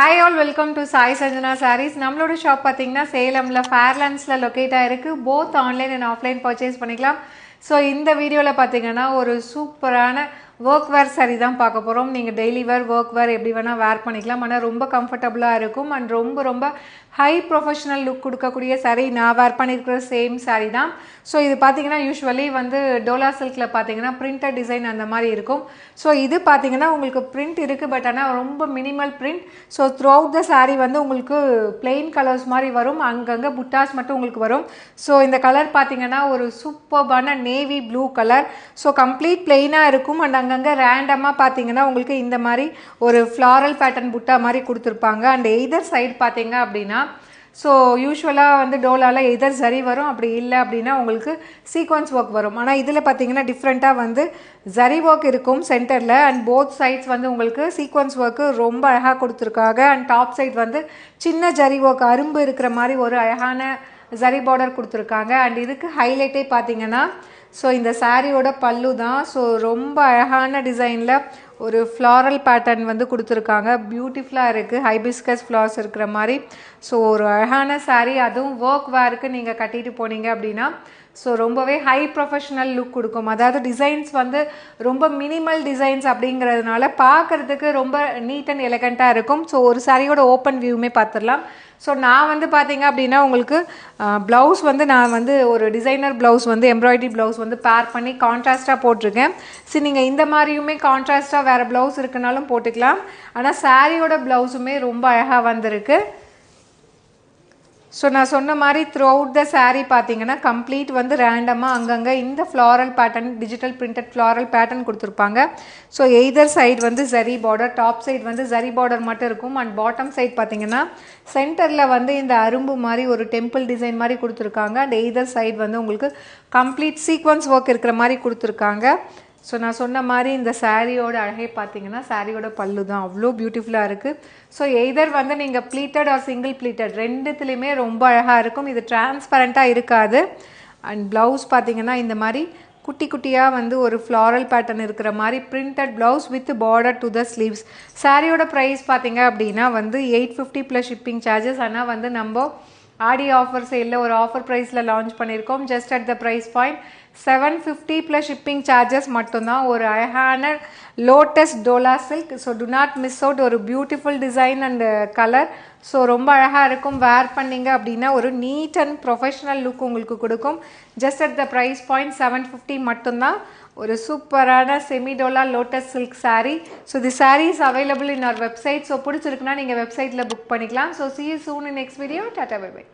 Hi all, welcome to Sai Sanjana Sarees. நம்மளோட shop பார்த்தீங்கன்னா சேலம்ல ஃபேர்லாண்ட்ஸ்ல locate ஆயிருக்கு. Both online and offline purchase பண்ணிக்கலாம். So இந்த வீடியோவில் பார்த்தீங்கன்னா ஒரு சூப்பரான ஒர்க் வேர் சாரீ தான் பார்க்க போகிறோம். நீங்கள் டெய்லி வேர் ஒர்க் வேர் எப்படி வேணால் வேர் பண்ணிக்கலாம். ஆனால் ரொம்ப கம்ஃபர்டபுளாக இருக்கும் அண்ட் ரொம்ப ஹை ப்ரொஃபஷனல் லுக் கொடுக்கக்கூடிய சாரீ. நான் வேர் பண்ணியிருக்கிற சேம் சாரீ தான். ஸோ இது பார்த்தீங்கன்னா யூஸ்வலி வந்து டோலா சில்கில் பார்த்தீங்கன்னா பிரிண்டட் டிசைன் அந்த மாதிரி இருக்கும். ஸோ இது பார்த்தீங்கன்னா உங்களுக்கு பிரிண்ட் இருக்குது, பட் ஆனால் ரொம்ப minimal print. So through out the sari வந்து உங்களுக்கு பிளெயின் கலர்ஸ் மாதிரி வரும், அங்கங்கே புட்டாஸ் மட்டும் உங்களுக்கு வரும். ஸோ இந்த கலர் பார்த்தீங்கன்னா ஒரு சூப்பர்பான navy blue colour. So complete பிளெயினாக இருக்கும் அண்ட் அங்கங்கே ரேண்டமாக பார்த்தீங்கன்னா உங்களுக்கு இந்த மாதிரி ஒரு ஃப்ளாரல் பேட்டர்ன் புட்டா மாதிரி கொடுத்துருப்பாங்க. அண்ட் எய்தர் சைடு பார்த்தீங்க அப்படின்னா ஸோ யூஸ்வலாக வந்து டோலாவில் எதர் சரி வரும், அப்படி இல்லை அப்படின்னா உங்களுக்கு சீக்வன்ஸ் ஒர்க் வரும். ஆனால் இதில் பார்த்தீங்கன்னா டிஃப்ரெண்ட்டாக வந்து ஜரி ஒர்க் இருக்கும் சென்டரில் அண்ட் போத் சைட்ஸ் வந்து உங்களுக்கு சீக்வன்ஸ் ஒர்க்கு ரொம்ப அழகாக கொடுத்துருக்காங்க. அண்ட் டாப் சைட் வந்து சின்ன ஜரி ஒர்க் அரும்பு இருக்கிற மாதிரி ஒரு அழகான ஜரி பார்டர் கொடுத்துருக்காங்க. அண்ட் இதுக்கு ஹைலைட்டே பார்த்தீங்கன்னா ஸோ இந்த சாரியோட பல்லு தான். ஸோ ரொம்ப அழகான டிசைனில் ஒரு ஃப்ளாரல் பேட்டர்ன் வந்து கொடுத்துருக்காங்க. பியூட்டிஃபுல்லாக இருக்குது, ஹைபிஸ்கஸ் ஃப்ளார்ஸ் இருக்கிற மாதிரி. ஸோ ஒரு அழகான சாரீ, அதுவும் ஒர்க் வேருக்கு நீங்கள் கட்டிட்டு போனீங்க அப்படின்னா ஸோ ரொம்பவே ஹை ப்ரொஃபஷ்னல் லுக் கொடுக்கும். அதாவது டிசைன்ஸ் வந்து ரொம்ப மினிமல் டிசைன்ஸ் அப்படிங்கிறதுனால பார்க்குறதுக்கு ரொம்ப நீட் அண்ட் எலகண்ட்டாக இருக்கும். ஸோ ஒரு சாரியோட ஓப்பன் வியூமே பார்த்துடலாம். ஸோ நான் வந்து பார்த்தீங்க அப்படின்னா உங்களுக்கு ப்ளவுஸ் வந்து நான் வந்து ஒரு டிசைனர் ப்ளவுஸ் வந்து எம்ப்ராய்டரி ப்ளவுஸ் வந்து பேர் பண்ணி கான்ட்ராஸ்ட்டாக போட்டிருக்கேன். சரி, நீங்கள் இந்த மாதிரியுமே கான்ட்ராஸ்ட்டாக வேறு ப்ளவுஸ் இருக்குனாலும் போட்டுக்கலாம். ஆனால் சாரியோட ப்ளவுஸுமே ரொம்ப அழகாக வந்திருக்கு. ஸோ நான் சொன்ன மாதிரி த்ரூ அவுட் த சாரீ பார்த்தீங்கன்னா கம்ப்ளீட் வந்து ரேண்டமாக அங்கங்கே இந்த floral pattern, digital printed floral pattern கொடுத்துருப்பாங்க. ஸோ எய்தர் சைடு வந்து ஜரி பார்டர், டாப் சைடு வந்து ஜரி பார்டர் மட்டும் இருக்கும். அண்ட் பாட்டம் சைடு பார்த்தீங்கன்னா சென்டரில் வந்து இந்த அரும்பு மாதிரி ஒரு டெம்பிள் டிசைன் மாதிரி கொடுத்துருக்காங்க. அண்ட் எய்தர் சைடு வந்து உங்களுக்கு கம்ப்ளீட் சீக்வன்ஸ் ஒர்க் இருக்கிற மாதிரி கொடுத்துருக்காங்க. ஸோ நான் சொன்ன மாதிரி இந்த சாரியோட அழகை பார்த்தீங்கன்னா சாரியோட பல்லு தான் அவ்வளோ பியூட்டிஃபுல்லாக இருக்குது. ஸோ எய்தர் வந்து நீங்கள் ப்ளீட்டட் ஆர் சிங்கிள் ப்ளீட்டட் ரெண்டுத்துலேயுமே ரொம்ப அழகாக இருக்கும். இது டிரான்ஸ்பரண்ட்டாக இருக்காது. அண்ட் ப்ளவுஸ் பார்த்தீங்கன்னா இந்த மாதிரி குட்டி குட்டியாக வந்து ஒரு ஃப்ளாரல் பேட்டர்ன் இருக்கிற மாதிரி printed blouse with border to the sleeves. சாரியோட ப்ரைஸ் பார்த்தீங்க அப்படின்னா வந்து 850 ப்ளஸ் ஷிப்பிங் சார்ஜஸ். ஆனால் வந்து நம்ம ஆடி ஆஃபர் சேலில் ஒரு ஆஃபர் ப்ரைஸில் லான்ச் பண்ணியிருக்கோம். Just at the price point 750 plus shipping charges மட்டும்தான். ஒரு அழகான லோட்டஸ் டோலா silk. So do not miss out. ஒரு beautiful design and colour. So ரொம்ப அழகாக இருக்கும். வேர் பண்ணிங்க அப்படின்னா ஒரு நீட் அண்ட் ப்ரொஃபஷ்னல் லுக் உங்களுக்கு கொடுக்கும். Just at the price point 750 மட்டும்தான். ஒரு சூப்பரான செமிடோலா lotus silk sari. So the sari is available in our website. So பிடிச்சிருக்குன்னா நீங்கள் வெப்சைட்டில் புக் பண்ணிக்கலாம். So see you soon in next video. Tata, bye bye.